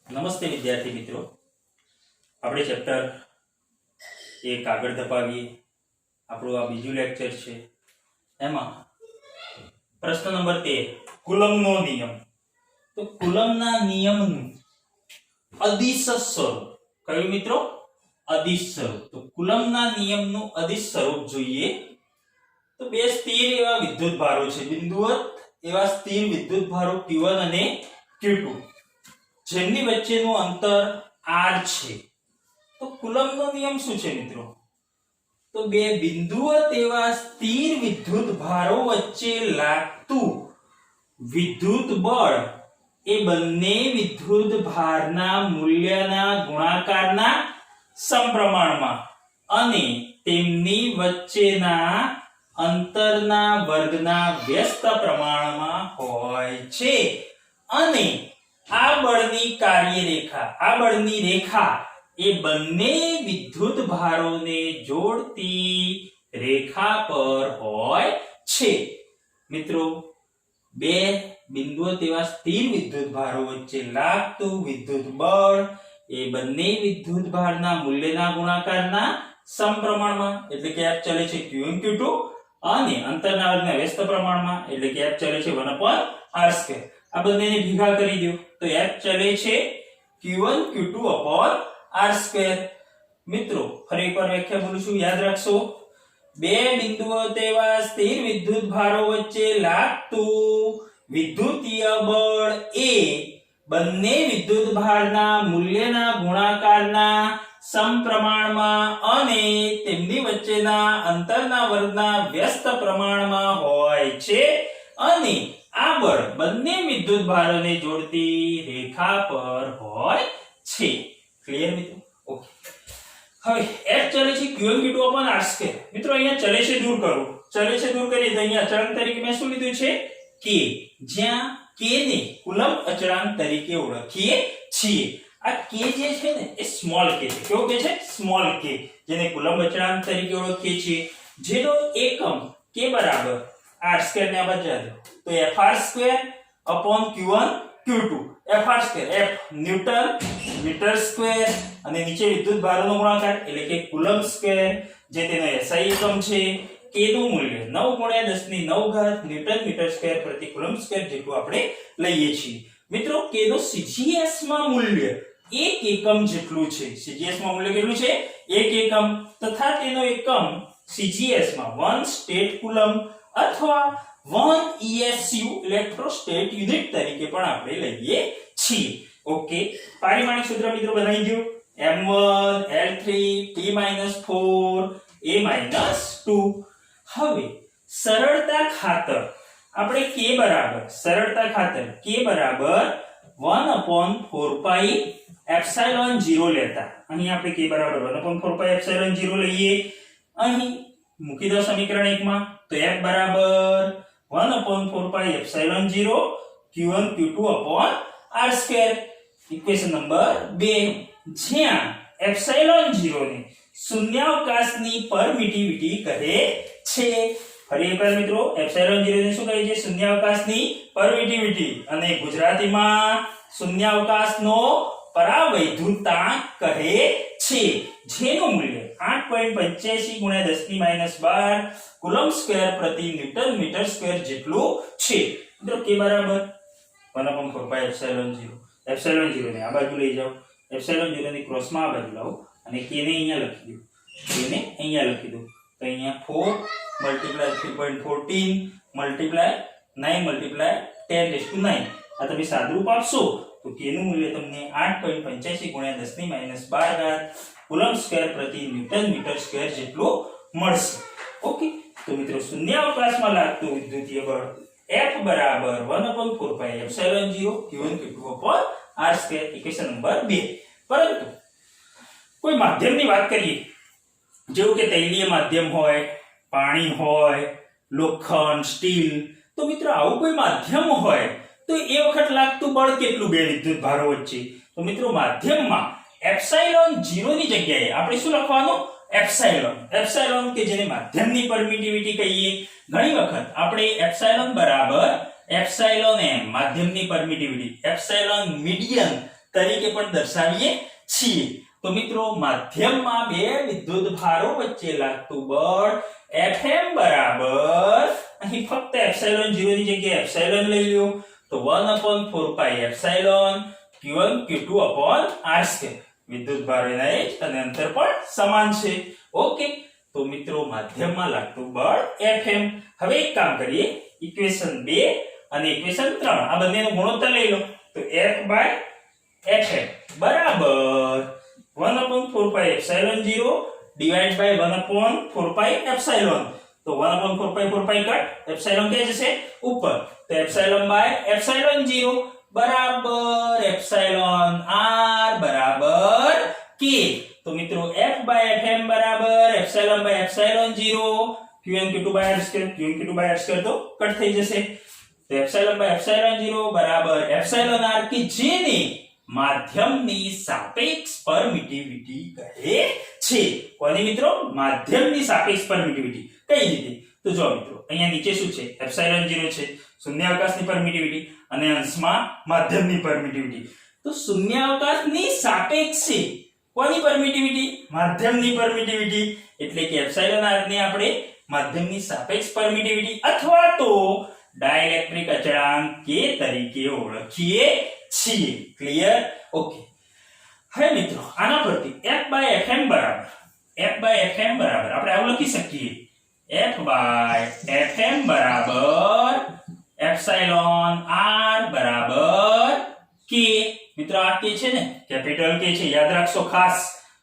નમસ્તે વિદ્યાર્થી મિત્રો, આપણે ચેપ્ટર એક આગળ ધપાવીએ. આપણું આ બીજું લેક્ચર છે. એમાં પ્રશ્ન નંબર 13 કુલમ્બનો નિયમ. તો કુલમ્બના નિયમનું અદિશ સ્વરૂપ કયું મિત્રો? અદિશ સ્વરૂપ. તો કુલમ્બના નિયમનું અદિશ સ્વરૂપ જોઈએ તો બે સ્થિર એવા વિદ્યુત ભારો છે, બિંદુવત એવા સ્થિર વિદ્યુત ભારો Q1 અને Q2, જેમની વચ્ચેનું અંતર r છે. તો કુલમ્બનો નિયમ શું છે મિત્રો? તો બે બિંદુવત એવા સ્થિર વિદ્યુત ભારો વચ્ચે લાગતું વિદ્યુત બળ એ બંને વિદ્યુત ભારના મૂલ્યના ગુણાકારના સમપ્રમાણમાં અને તેમની વચ્ચેના અંતરના વર્ગના વ્યસ્ત પ્રમાણમાં હોય છે. અને આ બળની કાર્યરેખા, આ બળની રેખા એ બંને વિદ્યુત ભારોને જોડતી રેખા પર હોય છે. મિત્રો, બે બિંદુઓ તેવા સ્થિર વિદ્યુત ભારો વચ્ચે લાગતું વિદ્યુત બળ એ બંને વિદ્યુત ભારના મૂલ્યના ગુણાકારના સમપ્રમાણમાં, એટલે કે F ચલે છે Q1 Q2, અને અંતરના વર્ગના વ્યસ્ત પ્રમાણમાં, એટલે કે F ચલે છે 1/r². આ બંનેને ભેગા કરી દો તો F ચલે છે Q1 Q2/r². મિત્રો, ફરી એકવાર વ્યાખ્યા બોલું છું, યાદ રાખશો. બે બિંદુઓ તેવા સ્થિર વિદ્યુત ભારો વચ્ચે લાગતું વિદ્યુતીય બળ એ બંને વિદ્યુત ભારના મૂલ્યના ગુણાકારના સમપ્રમાણમાં અને તેમની વચ્ચેના અંતરના વર્ગના વ્યસ્ત પ્રમાણમાં હોય છે. અને આ બળ બંને વિદ્યુત ભારોને જોડતી રેખા પર હોય છે. ક્લિયર મિત્રો? ઓકે. હવે F ચલે છે Q1 Q2/r². મિત્રો, અહીંયા ચલે છે દૂર કરો. ચલે છે દૂર કરીએ તો અહીંયા અચળાંક તરીકે મેં શું લીધું છે? K. જ્યાં K ને કુલમ્બ અચળાંક તરીકે ઓળખીએ છીએ. આ K જે છે ને એ સ્મોલ k છે. કેવો કે છે? સ્મોલ k, જેને કુલમ્બ અચળાંક તરીકે ઓળખીએ છીએ, જેનો એકમ k બરાબર r² ને આ બાજુ દો તો fr²/Q1 Q2. fr², f newton metre square, અને નીચે વિદ્યુત ભારોનો ગુણાકાર એટલે કે કુલમ્બ સ્ક્વેર, જે તેનો SI એકમ છે. k નું મૂલ્ય 9 × 10⁹ ન્યૂટન મીટર સ્ક્વેર પ્રતિ કુલમ્બ સ્ક્વેર જેટલું આપણે લઈએ છીએ. મિત્રો, k નું CGS માં મૂલ્ય 1 એકમ જેટલું છે. CGS માં મૂલ્ય કેટલું છે? 1 એકમ. તથા તેનો એકમ CGS માં 1 સ્ટેટ કુલમ્બ અથવા 1 ESU ઇલેક્ટ્રોસ્ટેટ યુનિટ તરીકે પણ આપણે લઈએ છીએ. ઓકે. પારિમાણિક સૂત્ર મિત્રો બનાવી દો. m1 l3 t-4 a-2. હવે સરળતા ખાતર આપણે k બરાબર 1/4πε0 લેતા. અહીં આપણે k બરાબર 1/4πε0 લઈએ. અહીં મૂકી દો સમીકરણ 1 માં તો f બરાબર 1/4πε0 Q1 Q2/r². ઇક્વેશન નંબર 2, જ્યાં ε0 ને શૂન્યાવકાશની પરમિટિવિટી કહે છે. ફરી એકવાર મિત્રો, ε0 ને શું કહે છે? શૂન્યાવકાશની પરમિટિવિટી, અને ગુજરાતીમાં શૂન્યાવકાશનો પરાવૈદ્યુતાંક કહે છે, જેનું મૂલ્ય 8.85 × 10⁻12 કુલમ્બ સ્ક્વેર પ્રતિ ન્યૂટન મીટર સ્ક્વેર જેટલું છે. મિત્રો, k બરાબર 1/4πε0. ε0 ને આ બાજુ લઈ જાઓ, ε0 ની ક્રોસમાં આ બાજુ લાવો અને k ને અહીંયા લખી દો. k ને અહીંયા લખી દો તો અહીંયા 4 × 3.14 × 9 × 10⁹ આ તમે સાદુરૂપ આપશો તો k નું મૂલ્ય તમને 8.85 × 10⁻12 કુલમ્બ સ્ક્વેર પ્રતિ ન્યૂટન મીટર સ્ક્વેર જેટલું મળશે. ઓકે. તો મિત્રો, શૂન્યાવકાશમાં લાગતું વિદ્યુતીય બળ F બરાબર 1/4πε0 Q1 Q2/r². Equation number 2. પરંતુ કોઈ માધ્યમની વાત કરીએ, જેવું કે તૈલીય માધ્યમ હોય, પાણી હોય, લોખંડ, સ્ટીલ, તો મિત્રો આવું કોઈ માધ્યમ હોય તો એ વખત લાગતું બળ કેટલું બે વિદ્યુત ભારો વચ્ચે? તો મિત્રો, માધ્યમમાં ε0 ની જગ્યાએ આપણે શું લખવાનું? એપ્સિલોન, કે જેને માધ્યમની પરમિટિવિટી કહીએ. ઘણી વખત આપણે એપ્સિલોન બરાબર એપ્સિલોન m માધ્યમની પરમિટિવિટી, એપ્સિલોન મીડિયમ તરીકે પણ દર્શાવીએ છીએ. તો મિત્રો માધ્યમમાં બે વિદ્યુત ભારો વચ્ચે લાગતું બળ Fm બરાબર અહીં ફક્ત એપ્સિલોન 0 ની જગ્યાએ એપ્સિલોન લઈ લ્યો તો 1/4 pi epsilon q1 q2 r2. વિદ્યુત ભાર એના જ અને અંતર પણ સમાન છે. ઓકે, તો મિત્રો માધ્યમમાં લાગતું બળ Fm. હવે એક કામ કરીએ, ઇક્વેશન 2 અને ઇક્વેશન 3 આ બંનેનો ગુણોત્તર લઈ લો તો F/Fm બરાબર 1/4 pi epsilon 0 divide by 1/4 pi epsilon. તો 1/4 પાઈ 4 પાઈ કટ એપ્સિલોન કે જશે ઉપર તો એપ્સિલોન બાય એપ્સિલોન 0 બરાબર એપ્સિલોન r બરાબર k. તો મિત્રો F/Fm બરાબર epsilon by epsilon 0 q1 q2 by r2 q1 q2 by r2 તો કટ થઈ જશે. તો એપ્સિલોન બાય એપ્સિલોન 0 બરાબર એપ્સિલોન r કે જેને માધ્યમની સાપેક્ષ પરમિટિવિટી કહે છે. કોની મિત્રો? માધ્યમની સાપેક્ષ પરમિટિવિટી. કઈ રીતે? તો જો મિત્રો અહીંયા નીચે શું છે? એપ્સિલોન 0 છે, શૂન્યાવકાશની પરમિટિવિટી, અને અંશમાં માધ્યમની પરમિટિવિટી. તો શૂન્યાવકાશની સાપેક્ષે કોની પરમિટિવિટી? માધ્યમની પરમિટિવિટી. એટલે કે એપ્સિલોન r ને આપણે માધ્યમની સાપેક્ષ પરમિટિવિટી અથવા તો ડાઇલેક્ટ્રિક અચળાંક k તરીકે ઓળખીએ છીએ. ક્લિયર? ઓકે. હવે મિત્રો આના પરથી F/Fm બરાબર આપણે આવું લખી શકીએ F/Fm બરાબર એપ્સિલોન r બરાબર k. મિત્રો આ k છે ને, કેપિટલ k છે, યાદ રાખશો ખાસ,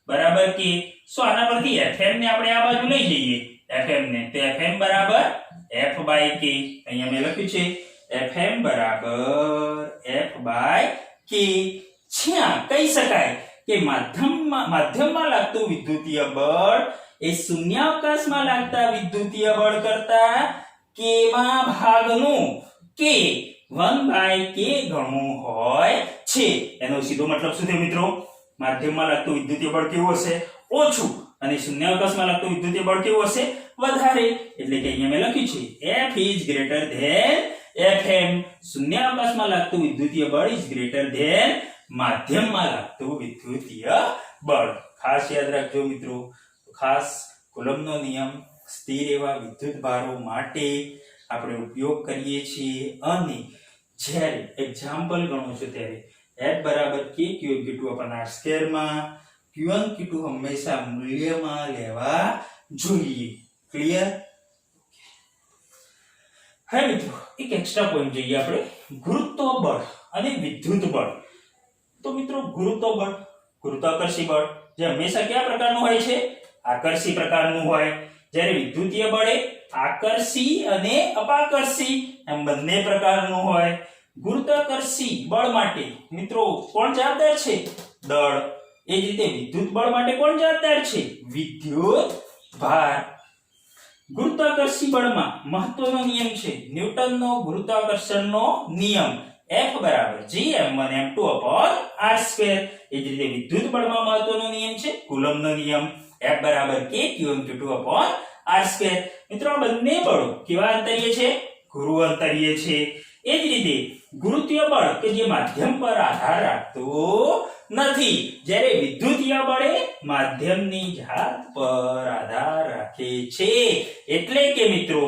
બરાબર k. સો આના પરથી Fm ને આપણે આ બાજુ લઈ જઈએ Fm ને, તો Fm બરાબર F/k. અહીંયા મેં લખ્યું છે Fm બરાબર F/k. જ્યાં કહી શકાય કે માધ્યમમાં લાગતું વિદ્યુતીય બળ એ શૂન્યાવકાશમાં લાગતા વિદ્યુતીય બળ કરતા k માં ભાગનું k 1/k ગણું હોય છે. એનો સીધો મતલબ શું થયો મિત્રો? માધ્યમમાં લાગતું વિદ્યુતીય બળ કેવું હશે? ઓછું. અને શૂન્યાવકાશમાં લાગતું વિદ્યુતીય બળ કેવું હશે? વધારે. એટલે કે અહીંયા મેં લખ્યું છે F is greater than Fm. શૂન્યાવકાશમાં લાગતું વિદ્યુતીય બળ is greater than માધ્યમમાં લાગતું વિદ્યુતીય બળ. ખાસ યાદ રાખજો મિત્રો. ખાસ કુલમ્બનો નિયમ સ્થિર એવા વિદ્યુત ભારો માટે આપણે ઉપયોગ કરીએ છીએ અને જ્યારે એક્ઝામ્પલ ગણો છો ત્યારે F બરાબર k q1 q2 r2 માં q1 q2 હંમેશા મૂલ્યમાં લેવા જોઈએ. ક્લિયર? હવે મિત્રો એક એક્સ્ટ્રા પોઈન્ટ જોઈએ આપણે, ગુરુત્વ બળ અને વિદ્યુત બળ. તો મિત્રો ગુરુત્વ બળ, ગુરુત્વાકર્ષી બળ જે હંમેશા કયા પ્રકારનું હોય છે? આકર્ષી પ્રકારનું હોય. જ્યારે વિદ્યુતીય બળ એ આકર્ષી અને અપાકર્ષી એમ બંને પ્રકારનું હોય. ગુરુત્વાકર્ષી બળ માટે મિત્રો કોણ જવાબદાર છે? દળ. એ જ રીતે વિદ્યુત બળ માટે કોણ જવાબદાર છે? વિદ્યુત ભાર. ગુરુત્વાકર્ષી બળમાં મહત્વનો નિયમ છે ન્યૂટનનો ગુરુત્વાકર્ષણનો નિયમ F બરાબર Gm1m2 r2. એ જ રીતે વિદ્યુત બળમાં મહત્વનો નિયમ છે કુલમ્બનો નિયમ F બરાબર k q1 q2 r2. મિત્રો આ બંને બળો કેવા અંતરીય છે? ગુરુ અંતરીય છે. એ જ રીતે ગુરુત્વીય બળ કે જે માધ્યમ પર આધાર રાખતું નથી, જ્યારે વિદ્યુતીય બળ એ માધ્યમની જાત પર આધાર રાખે છે. એટલે કે મિત્રો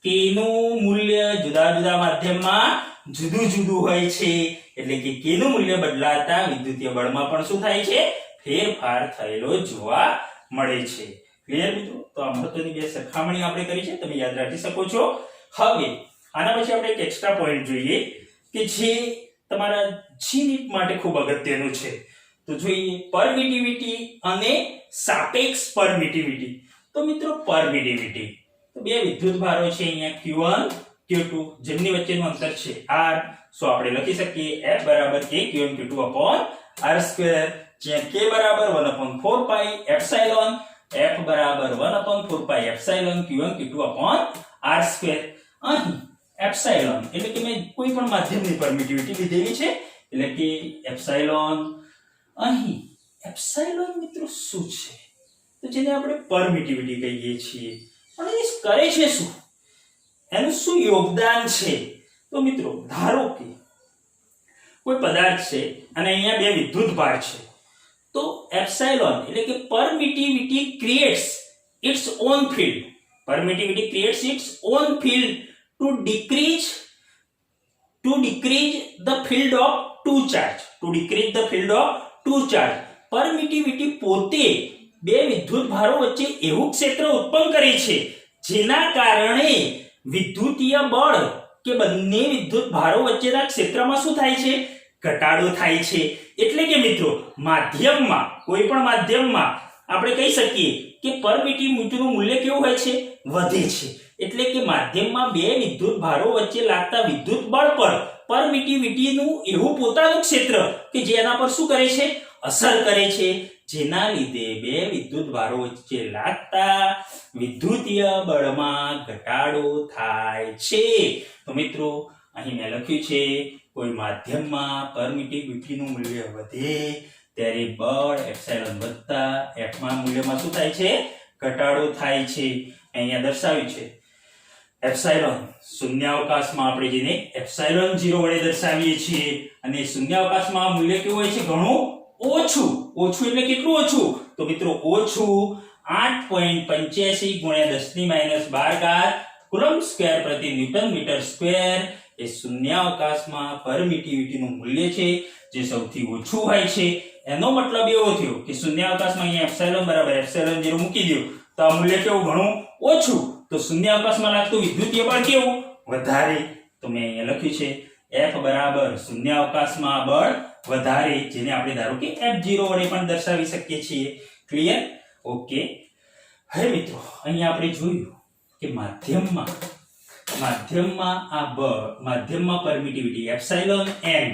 k નું મૂલ્ય જુદા જુદા માધ્યમમાં જુદું જુદું હોય છે. એટલે કે k નું મૂલ્ય બદલાતા વિદ્યુતીય બળમાં પણ શું થાય છે? ફેરફાર થયેલો જોવા મળે છે. ક્લિયર મિત્રો? તો આ મહત્વની બે સરખામણી આપણે કરી છે, તમે યાદ રાખી શકો છો. હવે આના પછી આપણે એક એક્સ્ટ્રા પોઈન્ટ જોઈએ કે જે તમારા જીનીટ માટે ખૂબ અગત્યનું છે. તો જોઈએ પરમિટિવિટી અને સાપેક્ષ પરમિટિવિટી. તો મિત્રો પરમિટિવિટી, તો બે વિદ્યુત ભારો છે અહીંયા q1 q2 જેમની વચ્ચેનું અંતર છે r. સો આપણે લખી શકીએ F બરાબર k q1 q2 r2, જ્યાં k બરાબર 1/4 પાઈ એપ્સિલોન, F બરાબર 1/4 pi epsilon q1 q2 r2. અહીં એપ્સિલોન એટલે કે મેં કોઈ પણ માધ્યમની પરમિટિવિટી લીધેલી છે, એટલે કે એપ્સિલોન. અહીં એપ્સિલોન મિત્રો શું છે? તો જેને આપણે પરમિટિવિટી કહીએ છીએ. અને એ કરે છે શું? એનું શું યોગદાન છે? તો મિત્રો ધારો કે કોઈ પદાર્થ છે અને અહીંયા બે વિદ્યુત ભાર છે, તો એપ્સાઇલોન એટલે કે permittivity creates its own field. Permittivity creates its own field to decrease the field of two charge. To decrease the field of two charge. Permittivity પોતે બે વિદ્યુત ભારો વચ્ચે એવું ક્ષેત્ર ઉત્પન્ન કરે છે જેના કારણે વિદ્યુતીય બળ કે બંને વિદ્યુત ભારો વચ્ચેના ક્ષેત્રમાં શું થાય છે? ઘટાડો થાય છે. એટલે કે મિત્રો માધ્યમમાં કોઈ પણ માધ્યમમાં આપણે કહી શકીએ કે પરમિટિવિટીનું મૂલ્ય કેવું હોય છે? વધે છે. એટલે કે માધ્યમમાં બે વિદ્યુત ભારો વચ્ચે લાગતા વિદ્યુત બળ પર પરમિટિવિટીનું એવું પોતાનું ક્ષેત્ર કે જેના પર શું કરે છે? અસર કરે છે, જેના લીધે બે વિદ્યુત ભારો વચ્ચે લાગતા વિદ્યુતીય બળમાં ઘટાડો થાય છે. તો મિત્રો અહીં મેં લખ્યું છે કોઈ માધ્યમમાં પરમિટિવિટીનું મૂલ્ય વધે ત્યારે બળ એપ્સિલોન વધતા એફમાં મૂલ્યમાં શું થાય છે? ઘટાડો થાય છે. અહીંયા દર્શાવ્યું છે એપ્સિલોન શૂન્યાવકાશમાં આપણે જેને એપ્સિલોન 0 વડે દર્શાવીએ છીએ અને શૂન્યાવકાશમાં મૂલ્ય કેવું હોય છે? ઘણું ઓછું. ઓછું એટલે કેટલું ઓછું? તો મિત્રો ઓછું 8.85 × 10⁻12 કુલમ્બ સ્ક્વેર પ્રતિ ન્યૂટન મીટર સ્ક્વેર એ શૂન્યાવકાશમાં પરમિટિવિટીનું મૂલ્ય છે જે સૌથી ઓછું હોય છે. એનો મતલબ એવો થયો કે શૂન્યાવકાશમાં અહીંયા એપ્સિલોન બરાબર એપ્સિલોન 0 મૂકી દો તો આ મૂલ્ય કેવું? ઘણું ઓછું. તો શૂન્યાવકાશમાં લાગતું વિદ્યુતીય બળ કેવું? વધારે. તો મેં અહીંયા લખ્યું છે F બરાબર શૂન્યાવકાશમાં બળ વધારે, જેને આપણે ધારો કે F0 વડે પણ દર્શાવી શકીએ છીએ. ક્લિયર? ઓકે. હવે મિત્રો અહીંયા આપણે જોયું કે માધ્યમમાં પરમિટિવિટી એપ્સિલોન m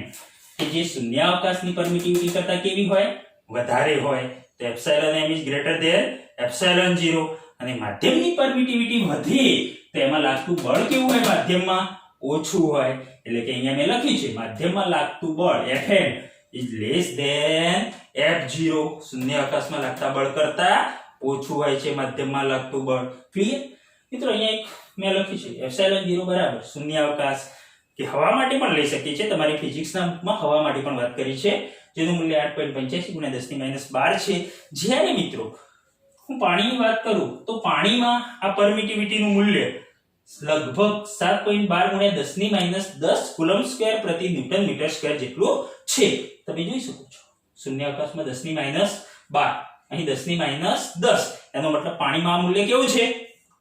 કે જે શૂન્યાવકાશની પરમિટિવિટી કરતા કેવી હોય? વધારે હોય. તો epsilon m is greater than epsilon 0 અને માધ્યમની પરમિટિવિટી વધે તો એમાં લાગતું બળ કેવું હોય? માધ્યમમાં ઓછું હોય. એટલે કે અહીંયા મેં લખ્યું છે માધ્યમમાં લાગતું બળ Fm is less than F0. શૂન્યાવકાશમાં લાગતા બળ કરતા ઓછું હોય છે માધ્યમમાં લાગતું બળ. ક્લિયર? મિત્રો અહીંયા એક મેં લખ્યું છે એપ્સિલોન 0 બરાબર શૂન્યાવકાશ કે હવા માટે પણ લઈ શકીએ છીએ. તમારી ફિઝિક્સના બુકમાં હવા માટે પણ વાત કરી છે જેનું મૂલ્ય 8.85 × 10⁻12 છે. જ્યારે મિત્રો હું પાણીની વાત કરું તો પાણીમાં આ પરમિટિવિટીનું મૂલ્ય લગભગ 7.12 × 10⁻10 કુલમ્બ સ્ક્વેર પ્રતિ ન્યૂટન મીટર સ્ક્વેર જેટલું છે. તમે જોઈ શકો છો શૂન્યાવકાશમાં 10⁻12, અહીં 10⁻10. એનો મતલબ પાણીમાં આ મૂલ્ય કેવું છે?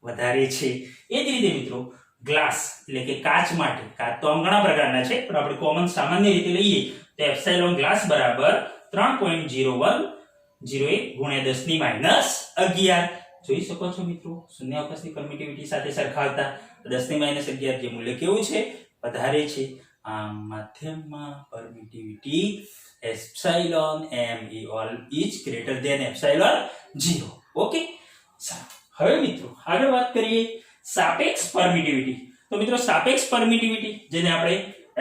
વધારે છે. એ જ રીતે મિત્રો ગ્લાસ એટલે કે કાચ માટે, કાચ તો આમ ઘણા પ્રકારના છે પણ આપણે કોમન સામાન્ય રીતે લઈએ તો એપ્સિલોન ગ્લાસ બરાબર 3.01 × 10⁻11. જોઈ શકો છો મિત્રો શૂન્યાવકાશની પરમિટિવિટી સાથે સરખાવતા 10⁻11 જે મૂલ્ય કેવું છે? વધારે છે. આમ માધ્યમમાં permittivity epsilon m is greater than epsilon 0. Okay. હવે મિત્રો આગળ વાત કરીએ સાપેક્ષ પરમિટિવિટી. તો મિત્રો સાપેક્ષ પરમિટિવિટી જેને આપણે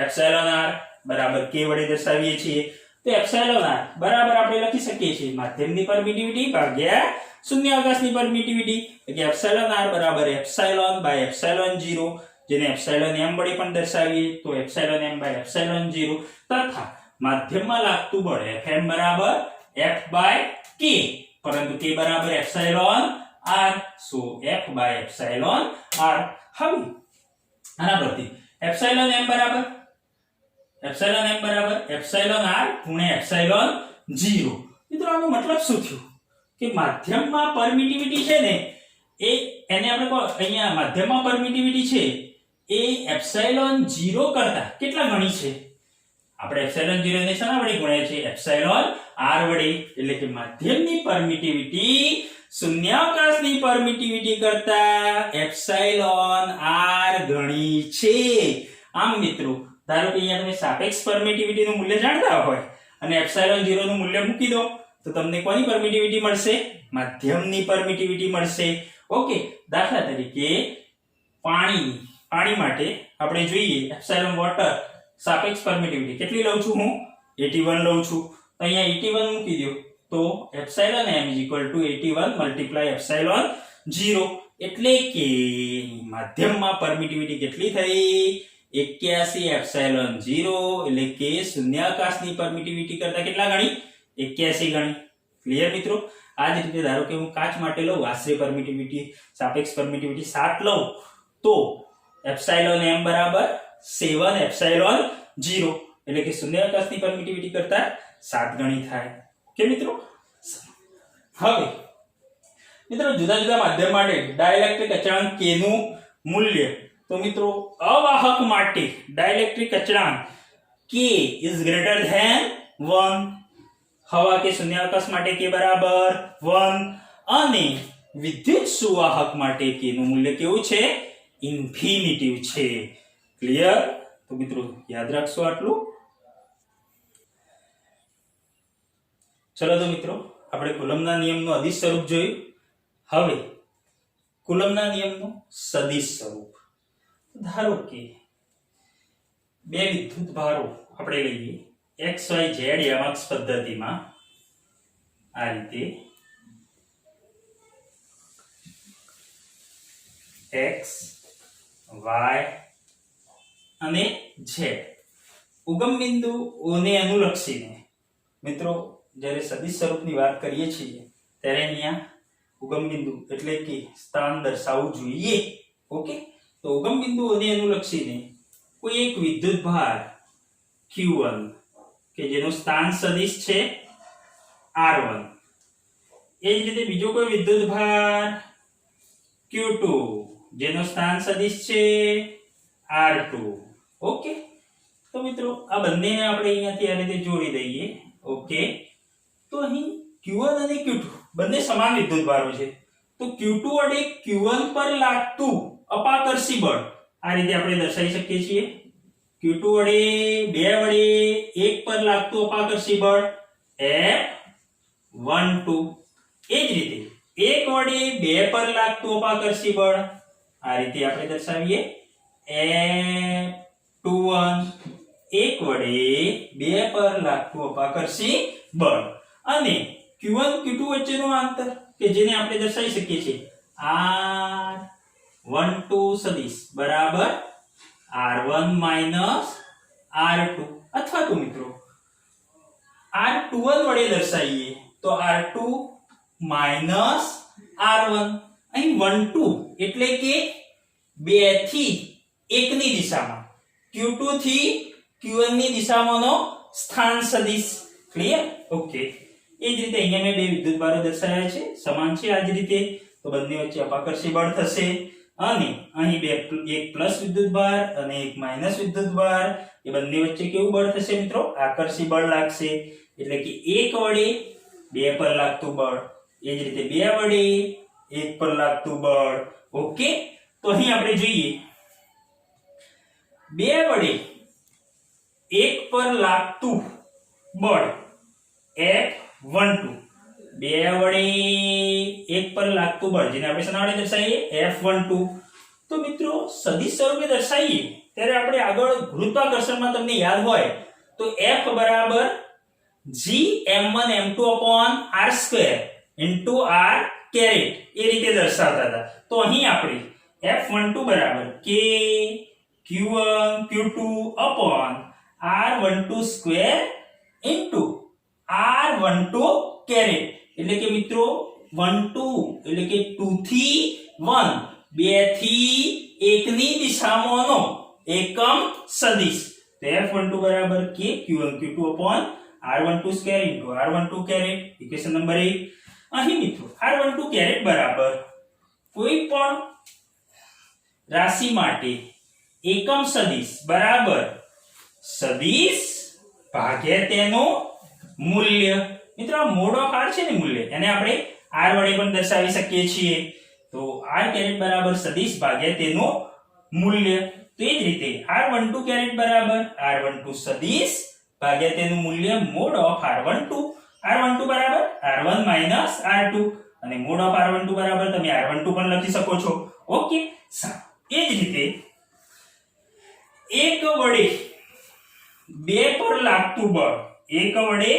એપ્સિલોન r બરાબર k વડે દર્શાવીએ છીએ તો એપ્સિલોન r બરાબર આપણે લખી શકીએ છીએ માધ્યમની પરમિટિવિટી ભાગ્યા શૂન્યાવકાશની પરમિટિવિટી. એટલે એપ્સિલોન r બરાબર એપ્સિલોન બાય એપ્સિલોન 0 જેને એપ્સિલોન m વડે પણ દર્શાવીએ તો એપ્સિલોન m બાય એપ્સિલોન 0 તથા માધ્યમમાં લાગતું બળ Fm બરાબર F બાય k, પરંતુ k બરાબર epsilon r, so F by epsilon r. હવે આના પરથી એપ્સિલોન m બરાબર એપ્સિલોન r ગુણ્યા એપ્સિલોન 0. મિત્રો આનો મતલબ શું થયું કે માધ્યમમાં પરમિટિવિટી છે ને એને આપણે અહીંયા માધ્યમમાં પરમિટિવિટી છે એ એપ્સિલોન 0 કરતા કેટલા ગણી છે? આપણે એપ્સિલોન 0 ને શેના વડે ગુણ્યા છે? એપ્સિલોન r વડે. એટલે કે માધ્યમની પરમિટિવિટી શૂન્યાવકાશની પરમિટિવિટી કરતા એપ્સિલોન r ગણી છે. આમ મિત્રો ધારો કે અહીંયા તમે સાપેક્ષ પરમિટિવિટીનું મૂલ્ય જાણતા હોય અને એપ્સિલોન 0 નું મૂલ્ય મૂકી દો તો તમને કોની પરમિટિવિટી મળશે? માધ્યમની પરમિટિવિટી મળશે. ઓકે. દાખલા તરીકે પાણી માટે આપણે જોઈએ એપ્સિલોન વોટર સાપેક્ષ પરમિટિવિટી કેટલી લઉં છું? હું 81 લઉં છું. તો અહીંયા 81 મૂકી દો તો એપ્સિલોન m = 81 × એપ્સિલોન 0. એટલે કે માધ્યમમાં પરમિટિવિટી કેટલી થઈ? 81 એપ્સિલોન 0 એટલે કે શૂન્યાવકાશની પરમિટિવિટી કરતા કેટલા ગણી? 81 ગણી. ક્લિયર મિત્રો? આ જ રીતે ધારો કે હું કાચ માટે લઉં આશરે પરમિટિવિટી, સાપેક્ષ પરમિટિવિટી 7 લઉં તો એપ્સિલોન m બરાબર 7 એપ્સિલોન 0 એટલે કે શૂન્યાવકાશની પરમિટિવિટી કરતા 7 ગણી થાય. ઓકે મિત્રો? હવે મિત્રો જુદા જુદા માધ્યમ માટે ડાઇલેક્ટ્રિક અચળાંક k નું મૂલ્ય, તો મિત્રો અવાહક માટે ડાઇલેક્ટ્રિક અચળાંક k is greater than 1, હવા કે શૂન્યાવકાશ માટે k બરાબર 1 અને વિદ્યુત સુવાહક માટે k નું મૂલ્ય કેવું છે? ઇન્ફિનિટિવ છે. ક્લિયર? તો મિત્રો યાદ રાખશો આટલું. ચલો તો મિત્રો આપણે કુલમ્બના નિયમનું અદિશ સ્વરૂપ જોયું. હવે કુલમ્બના નિયમનું સદિશ સ્વરૂપ. ધારો કે બે વિદ્યુત ભારો આપણે લઈએ x y z યમક્ષ પદ્ધતિમાં આ રીતે x y અને z ઉગમ બિંદુઓને અનુલક્ષીને મિત્રો જ્યારે સદિશ સ્વરૂપની વાત કરીએ છીએ ત્યારે અહીંયા ઉગમ બિંદુ એટલે કે સ્થાન દર્શાવવું જોઈએ. ઓકે, તો ઉગમ બિંદુઓને અનુલક્ષીને કોઈ એક વિદ્યુત ભાર q1 કે જેનું સ્થાન સદિશ છે r1, એ જ રીતે બીજો કોઈ વિદ્યુત ભાર q2 જેનું સ્થાન સદિશ છે r2. ઓકે, તો મિત્રો આ બંનેને આપણે અહીંયાથી આ રીતે જોડી દઈએ. ઓકે, તો અહીં q1 અને q2 બંને સમાન વિદ્યુત ભારો છે, તો q2 વડે q1 પર લાગતું અપાકર્ષી બળ આ રીતે આપણે દર્શાવી શકીએ છીએ. q2 વડે 2 વડે 1 પર લાગતું અપાકર્ષી બળ F12. એ જ રીતે 1 વડે 2 પર લાગતું અપાકર્ષી બળ આ રીતે આપણે દર્શાવીએ F21. 1 વડે 2 પર લાગતું અપાકર્ષી બળ અને q1 q2 વચ્ચેનું અંતર કે જેને આપણે દર્શાવી શકીએ છીએ r12 સદિશ બરાબર r1 r2, અથવા તો મિત્રો r21 વડે દર્શાવીએ તો r2 r1. અહીં 12 એટલે કે 2 થી 1 ની દિશામાં, q2 થી q1 ની દિશામાંનો સ્થાન સદિશ. ક્લિયર? ઓકે, એ જ રીતે અહીંયા મેં બે વિદ્યુત ભારો દર્શાવ્યા છે, સમાન છે. આ જ રીતે તો બંને વચ્ચે અપાકર્ષી બળ થશે અને અહીં એક પ્લસ વિદ્યુત ભાર અને એક માઈનસ વિદ્યુત ભાર, એ બંને વચ્ચે કેવું બળ થશે મિત્રો? આકર્ષી બળ લાગશે. એટલે કે 1 વડે 2 પર લાગતું બળ, એ જ રીતે 2 વડે 1 પર લાગતું બળ. ઓકે, તો અહીં આપણે જોઈએ 2 વડે 1 પર લાગતું બળ F12, 2 વડે 1 પર લાગતું બળ જેને આપણે શેના વડે દર્શાવીએ? F12. તો મિત્રો સદિશ સ્વરૂપે દર્શાવીએ ત્યારે આપણે આગળ ગુરુત્વાકર્ષણમાં તમને યાદ હોય તો F બરાબર Gm1m2 r² into r caret એ રીતે દર્શાવતા હતા. તો અહીં આપણે F12 બરાબર k q1 q2 r12 square into r12 caret, એટલે કે મિત્રો 12 એટલે કે 2 થી 1, 2 થી 1 ની દિશામાંનો એકમ સદિશ. તો F12 બરાબર k q1 q2 r12 square into r12 caret. Equation number 1. અહીં મિત્રો r12 કેરેટ બરાબર કોઈ પણ રાશિ માટે એકમ સદિશ બરાબર સદિશ ભાગ્યા તેનું મૂલ્ય. મિત્રો આ મોડ ઓફ r છે ને મૂલ્ય, એને આપણે r વડે પણ દર્શાવી શકીએ છીએ. તો r કેરેટ બરાબર સદિશ ભાગ્યા તેનું મૂલ્ય. તો એ જ રીતે r12 કેરેટ બરાબર r12 સદિશ ભાગ્યા તેનું મૂલ્ય મોડ ઓફ r12. r12 બરાબર r1 r2 અને મોડ ઓફ r12 બરાબર તમે r12 પણ લખી શકો છો. ઓકે, એ જ રીતે 1 વડે 2 પર લાગતું બળ, 1 વડે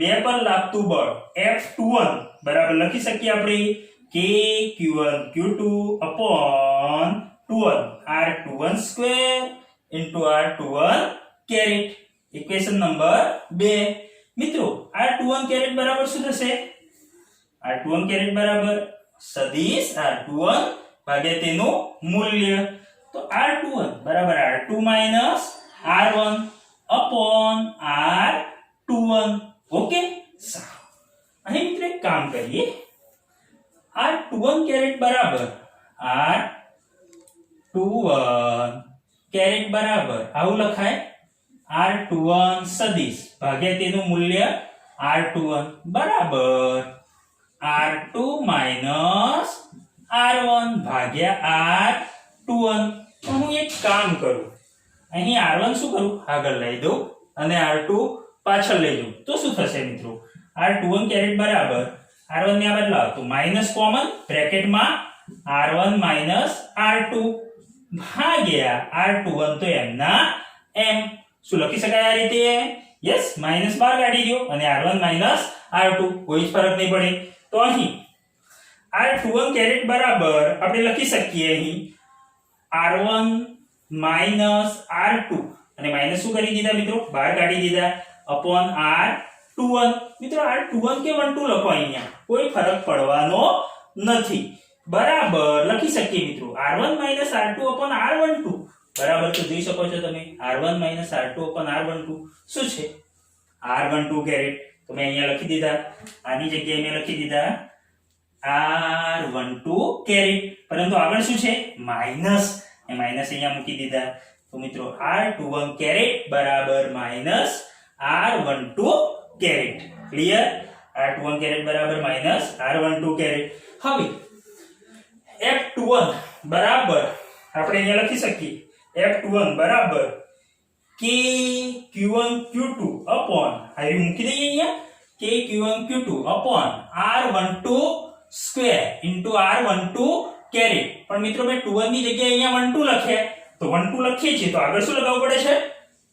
2 પર લાગતું બળ F21 બરાબર લખી શકીએ આપણે k q1 q2 r21 square into r21 caret. Equation number 2. મિત્રો r21 કેરેટ બરાબર શું થશે? r21 કેરેટ બરાબર સદિશ r21 ભાગ્યા તેનું મૂલ્ય. તો r21 બરાબર r2 minus r1 upon r21. Okay, સારું. અહીં મિત્રો એક કામ કરીએ. r21 કેરેટ બરાબર r21 કેરેટ બરાબર આવું લખાય r21 સદિશ ભાગ્યા તેનું મૂલ્ય r21 બરાબર r2 minus r1 ભાગ્યા r21. તો હું એક કામ કરું, અહીં r1 શું કરું? આગળ લઈ દઉં અને r2 પાછળ લઈ જાઉં. તો શું થશે મિત્રો? r21 કેરેટ બરાબર r1 ને આ બદલાવ તો minus common બ્રેકેટમાં r1 minus r2 ભાગ્યા r21 તો એમના એમ. શું લખી શકાય આ રીતે? યસ, માઈનસ બાર કાઢી દો અને r1 minus r2 કોઈ જ ફરક નહીં પડે. તો અહીં r21 કેરેટ બરાબર આપણે લખી શકીએ અહીં r1 minus r2 અને માઈનસ શું કરી દીધા મિત્રો? બહાર કાઢી દીધા upon r21. મિત્રો r21 કે 12 લખો, અહીંયા કોઈ ફરક પડવાનો નથી. બરાબર લખી શકીએ મિત્રો r1 minus r2 upon r12 બરાબર. તો જોઈ શકો છો તમે r1 minus r2 upon r12 શું છે? r12 caret. તો મેં અહીંયા લખી દીધા, આની જગ્યાએ મેં લખી દીધા r12 કેરેટ. પરંતુ આગળ શું છે? માઈનસ. એ માઈનસ અહીંયા મૂકી દીધા. તો મિત્રો r21 કેરેટ બરાબર minus r12 caret. Clear? r21 caret બરાબર માઈનસ r12 કેરેટ. હવે f21 બરાબર આપણે અહીંયા લખી શકીએ f21 બરાબર k q1 q2 upon આવી મૂકી દઈએ અહીંયા k q1 q2 upon r12 square into r12 caret. પણ મિત્રો મેં 21 ની જગ્યાએ અહીંયા 12 લખ્યા, તો 12 લખીએ છીએ તો આગળ શું લગાવવું પડે છે?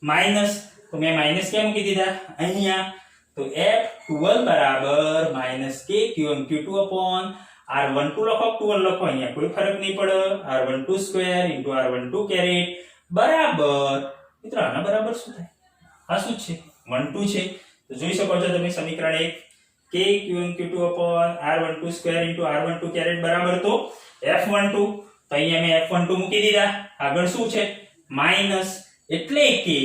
માઈનસ. તો મેં માઈનસ ક્યાં મૂકી દીધા? અહીંયા. તો f21 બરાબર minus k q1 q2 upon r12 લખો 12 લખો, અહીંયા કોઈ ફરક નહીં પડે. r12 square into r12 caret બરાબર મિત્રો આના બરાબર શું થાય? આ શું છે? 12 છે. તો જોઈ શકો છો તમે સમીકરણ 1 k q1 q2 upon r12 square into r12 caret બરાબર તો f12. તો અહીંયા મેં f12 મૂકી દીધા, આગળ શું છે? માઈનસ. એટલે કે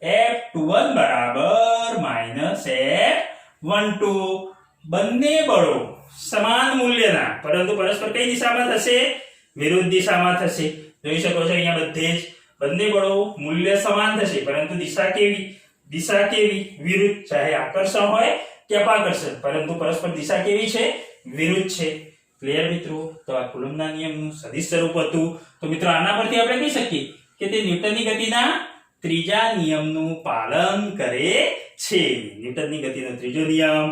f21 બરાબર માઈનસ f12. બંને બળો સમાન મૂલ્યના પરંતુ પરસ્પર કઈ દિશામાં થશે? વિરુદ્ધ દિશામાં થશે. જોઈ શકો છો અહીંયા બધે જ બંને બળો મૂલ્ય સમાન થશે પરંતુ દિશા કેવી? વિરુદ્ધ. ચાહે આકર્ષણ હોય કે અપાકર્ષણ, પરંતુ પરસ્પર દિશા કેવી છે? વિરુદ્ધ છે. ક્લિયર મિત્રો? તો આ કુલમ્બના નિયમનું સદિશ સ્વરૂપ હતું. તો મિત્રો આના પરથી આપણે કહી શકીએ કે તે ન્યૂટનની ગતિના ત્રીજા નિયમનું પાલન કરે છે. ન્યૂટનની ગતિનો ત્રીજો નિયમ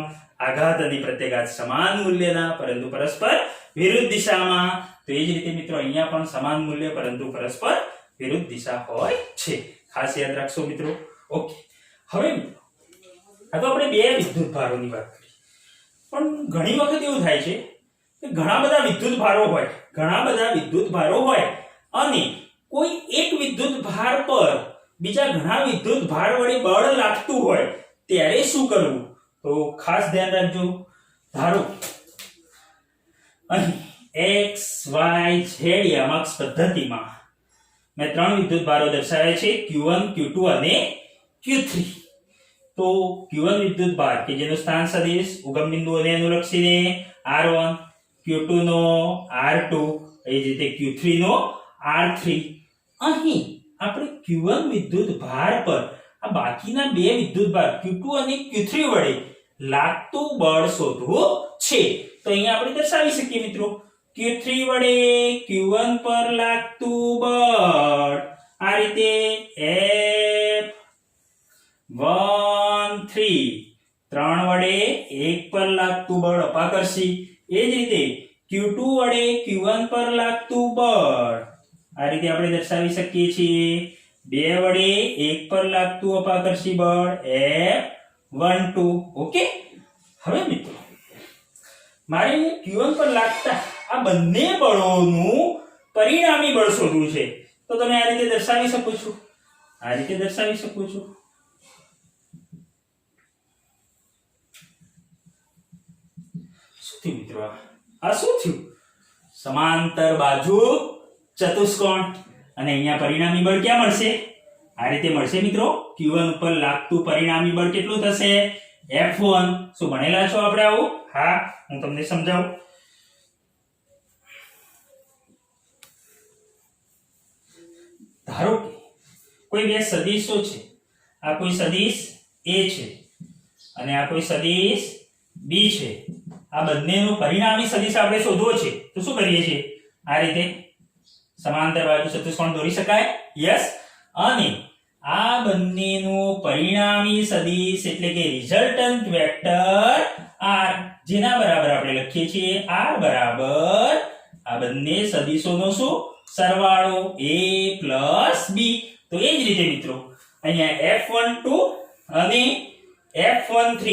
આઘાત અને પ્રત્યાઘાત સમાન મૂલ્યના પરંતુ પરસ્પર વિરુદ્ધ દિશામાં. તો એ જ રીતે મિત્રો અહીંયા પણ સમાન મૂલ્ય પરંતુ પરસ્પર વિરુદ્ધ દિશા હોય છે. ખાસ યાદ રાખશો મિત્રો. ઓકે, હવે મિત્રો આ તો આપણે બે વિદ્યુત ભારોની વાત કરી, પણ ઘણી વખત એવું થાય છે કે ઘણા બધા વિદ્યુત ભારો હોય અને કોઈ એક વિદ્યુત ભાર પર બીજા ઘણા વિદ્યુત ભાર વડે બળ લાગતું હોય ત્યારે શું કરવું? તો ખાસ ધ્યાન રાખજો. ધારો અહીં x y z યામક્ષ પદ્ધતિમાં મેં ત્રણ વિદ્યુત ભારો દર્શાવ્યા છે q1 q2 અને q3. તો q1 વિદ્યુત ભાર કે જેનો સ્થાન સદિશ ઉગમ બિંદુઓને અનુલક્ષીને r1, q2 નો r2, એ જ રીતે q3 નો r3. અહીં આપણે q1 વિદ્યુત ભાર પર આ બાકીના બે વિદ્યુત ભાર q2 અને q3 વડે લાગતું બળ શોધવું છે. તો અહીંયા આપણે દર્શાવી શકીએ મિત્રો q3 વડે q1 પર લાગતું બળ આ રીતે F13, 3 વડે 1 પર લાગતું બળ અપાકર્ષી. એ જ રીતે q2 વડે q1 પર લાગતું બળ આ રીતે આપણે દર્શાવી શકીએ છીએ 2 વડે 1 પર લાગતું અપાકર્ષી બળ F12. ઓકે, હવે મિત્રો મારે q1 પર લાગતા આ બંને બળોનું પરિણામી બળ શોધવું છે. તો તમે આ રીતે દર્શાવી શકો છો આ રીતે દર્શાવી શકું છું. શું થયું મિત્રો? આ શું થયું? સમાંતર બાજુ ચતુષ્કોણ. અને અહીંયા પરિણામી બળ ક્યાં મળશે? આ રીતે મળશે મિત્રો. Q1 ઉપર લાગતું પરિણામી બળ કેટલું થશે? F1. શું ભણેલા છો આપણે આવું? હા, હું તમને સમજાવું. ધારો કે કોઈ બે સદિશો છે. આ કોઈ સદિશ A છે અને આ કોઈ સદિશ B છે. આ બંનેનો પરિણામી સદિશ આપણે શોધવો છે. તો શું કરીએ છીએ? આ રીતે સમાંતર બાજુ ચતુષ્કોણ દોરી શકાય. યસ. અને આ બંનેનો પરિણામી સદિશ એટલે કે રિઝલ્ટન્ટ વેક્ટર r, જેના બરાબર આપણે લખીએ છીએ r બરાબર આ બંને સદિશોનો શું? સરવાળો a + b. તો એ જ રીતે મિત્રો અહીંયા F12 અને F13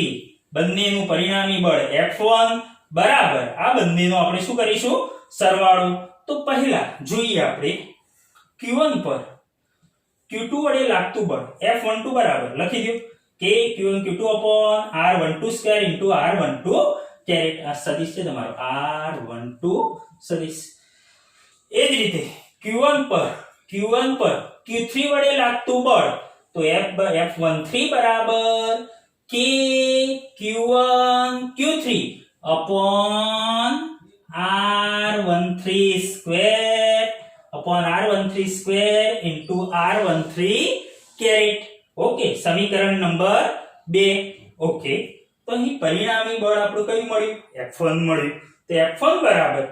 બંનેનું પરિણામી બળ F1 બરાબર આ બંનેનો આપણે શું કરીશું? સરવાળો. તો પહેલા જોઈએ આપણે Q1 પર Q2 વડે લાગતું બળ F12 બરાબર લખી દો કે Q1 Q2 r12² r12 caret. આ સદિશ છે તમારો r12 સદિશ. એ જ રીતે Q1 પર Q3 વડે લાગતું બળ તો F13 બરાબર k Q1 Q3 r13² r13 caret. Okay, સમીકરણ નંબર 2. ઓકે, તો અહીં પરિણામી બળ આપણું કયું મળ્યું? F1 મળ્યું. તો F1 બરાબર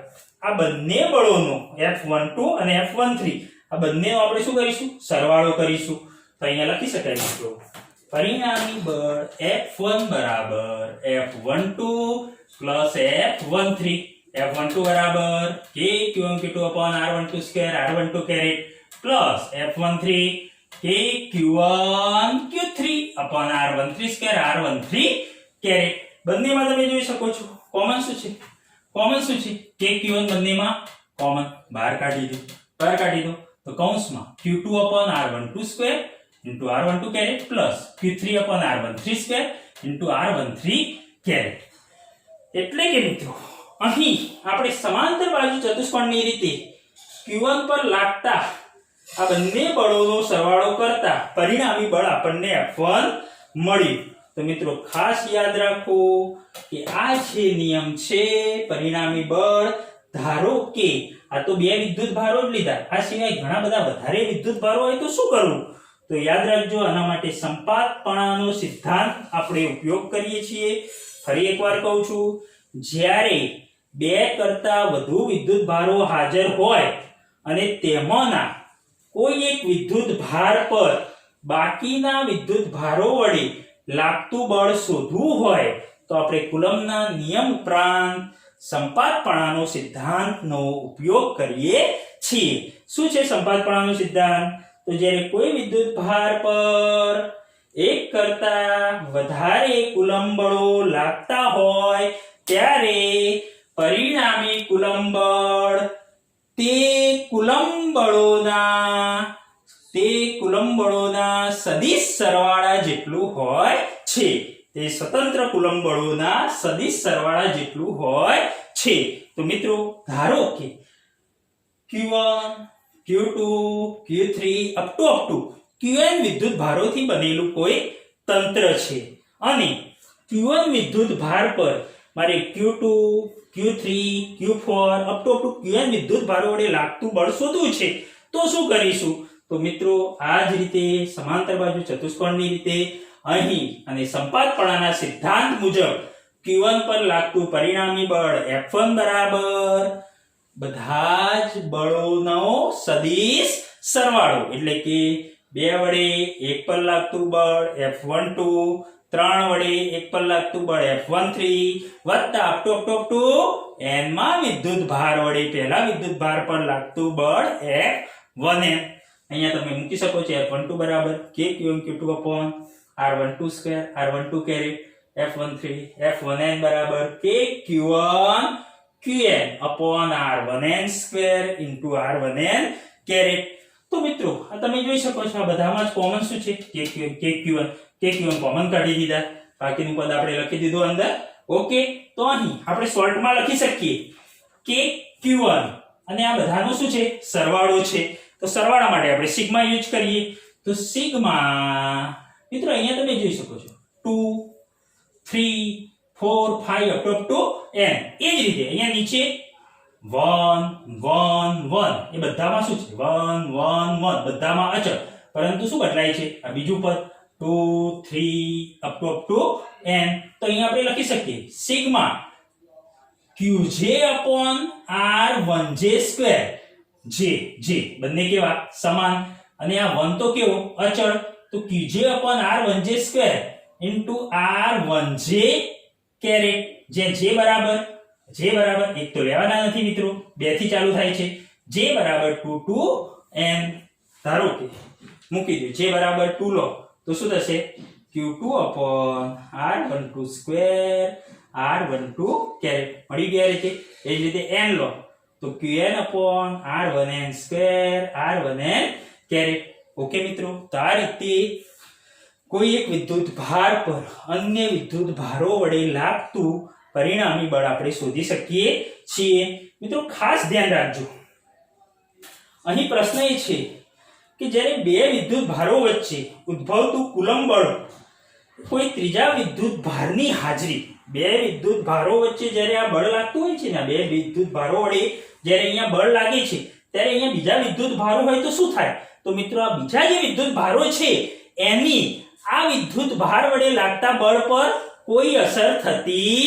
આ બંને બળોનો F12 અને F13 આ બંનેનો આપણે શું કરીશું? સરવાળો કરીશું. તો અહીંયા લખી શકાય મિત્રો પરિણામી બળ F1 બરાબર F12 + F13. F12 બરાબર k Q1 Q2 r12² r12 caret plus F13 k Q1 Q3 r13² r13 caret. બંનેમાં તમે જોઈ શકો છો કોમન શું છે? k Q1 બંનેમાં કોમન બહાર કાઢી દો. તો કૌંસમાં Q2 r12² r12 caret plus Q3 r13² r13 caret. એટલે કે મિત્રો અહીં આપણે સમાંતર બાજુ ચતુષ્કોણની રીતે Q1 પર લાગતા આ બંને બળોનો સરવાળો કરતા પરિણામી બળ આપણને F1 મળ્યું. તો મિત્રો ખાસ યાદ રાખો કે આ જે નિયમ છે પરિણામી બળ. ધારો કે આ તો બે વિદ્યુત ભારો જ લીધા, આ સિવાય ઘણા બધા વધારે વિદ્યુત ભારો હોય તો શું કરવું? તો યાદ રાખજો, આના માટે સંપાતપણાનો સિદ્ધાંત આપણે ઉપયોગ કરીએ છીએ. ફરી એકવાર કહું છું, જ્યારે બે કરતા વધુ વિદ્યુત ભારો હાજર હોય અને તેમાંના કોઈ એક વિદ્યુત ભાર પર બાકીના વિદ્યુત ભારો વડે લાગતું બળ શોધવું હોય તો આપણે કુલમ્બના નિયમ ઉપરાંત સંપાતપણાનો સિદ્ધાંતનો ઉપયોગ કરીએ છીએ. શું છે સંપાતપણાનો સિદ્ધાંત? તો જ્યારે કોઈ વિદ્યુત ભાર પર એક કરતા વધારે કુલમ્બ બળો લાગતા હોય ત્યારે પરિણામી કુલમ્બ બળ તે કુલમ્બ બળોના સદિશ સરવાળા જેટલું હોય છે. તે સ્વતંત્ર કુલમ્બ બળોના સદિશ સરવાળા જેટલું હોય છે. તો મિત્રો ધારો કે Q1 Q2 Q3 up to Qn વિદ્યુત ભારોથી બનેલું કોઈ તંત્ર છે અને Q1 વિદ્યુત ભાર પર મારે Q2 Q3 Q4 up to Qn વિદ્યુત ભારો વડે લાગતું બળ શોધવું છે. તો શું કરીશું? તો મિત્રો આ જ રીતે સમાંતર બાજુ ચતુષ્કોણની રીતે અહીં અને સંપાતપણાના સિદ્ધાંત મુજબ Q1 પર લાગતું પરિણામી બળ F1 બરાબર બધા જ બળોનો સદિશ સરવાળો એટલે કે 2 વડે 1 પર લાગતું બળ F12, 3 વડે 1 પર લાગતું બળ F13 વત્તા અપ ટુ n માં વિદ્યુત ભાર વડે પહેલા વિદ્યુત ભાર પર લાગતું બળ F1n. અહીંયા તમે મૂકી શકો છો F12 બરાબર k Q1 Q2 r12² r12 caret F13 F1n બરાબર k Q1 Qn r1n² r1n caret. તો મિત્રો આ તમે જોઈ શકો છો આ બધામાં જ કોમન શું છે KQ1 કોમન કાઢી દીધા, બાકીનું પદ આપણે લખી દીધું અંદર. ઓકે, તો અહીં આપણે શોર્ટમાં લખી શકીએ KQ1 અને આ બધાનો શું છે સરવાળો છે. તો સરવાળા માટે આપણે સિગ્મા યુઝ કરીએ. તો સિગ્મા મિત્રો અહીંયા તમે જોઈ શકો છો 2 3 4 5 અપ ટુ n. એ જ રીતે અહીંયા નીચે 1 1 1 એ બધામાં શું છે 1 1 1 બધામાં અચળ, પરંતુ શું બદલાય છે આ બીજું પદ 2 3 અપ ટુ n. તો અહીંયા આપણે લખી શકીએ sigma qj upon r1j square. j બંને કેવા સમાન અને આ 1 તો કેવો અચળ, તો qj upon r1j square into r1j caret. જે j બરાબર એક તો લેવાના નથી મિત્રો, 2 થી ચાલુ થાય છે. j બરાબર 2 to n. ધારો કે મૂકી દો j બરાબર 2 લો તો શું થશે q2 upon r12 square r12 caret. મળી ગયા રીતે. એ જ રીતે n લો તો qn upon r1n square r1n caret. Okay મિત્રો, તો આ રીતે કોઈ એક વિદ્યુત ભાર પર અન્ય વિદ્યુત ભારો વડે લાગતું પરિણામી બળ આપણે શોધી શકીએ છીએ. મિત્રો ખાસ ધ્યાન રાખજો, અહીં પ્રશ્ન એ છે કે જ્યારે બે વિદ્યુત ભારો વચ્ચે ઉદ્ભવતું કુલંબ બળ કોઈ ત્રીજા વિદ્યુત ભારની હાજરી, બે વિદ્યુત ભારો વચ્ચે જ્યારે આ બળ લાગતું હોય છે ને, બે વિદ્યુત ભારો વડે જ્યારે અહીંયા બળ લાગે છે ત્યારે અહીંયા બીજા વિદ્યુત ભારો હોય તો શું થાય? તો મિત્રો આ બીજા જે વિદ્યુત ભારો છે એની આ વિદ્યુત ભાર વડે લાગતા બળ પર કોઈ અસર થતી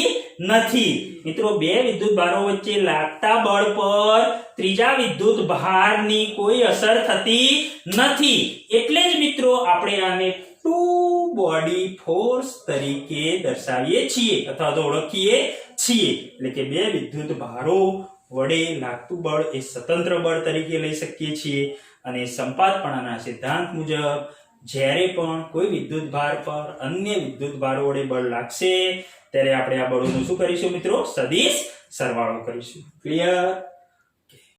નથી. મિત્રો બે વિદ્યુત ભારો વચ્ચે લાગતા બળ પર ત્રીજા વિદ્યુત ભારની કોઈ અસર થતી નથી. એટલે જ મિત્રો આપણે આને ટુ બોડી ફોર્સ તરીકે દર્શાવીએ છીએ અથવા તો ઓળખીએ છીએ. એટલે કે બે વિદ્યુત ભારો વડે લાગતું બળ એ સ્વતંત્ર બળ તરીકે લઈ શકીએ છીએ. અને સંપાતપણાના સિદ્ધાંત મુજબ જ્યારે પણ કોઈ વિદ્યુત ભાર પર અન્ય વિદ્યુત ભારો વડે બળ લાગશે ત્યારે આપણે આ બળોનું શું કરીશું મિત્રો? સદિશ સરવાળો કરીશું. ક્લિયર?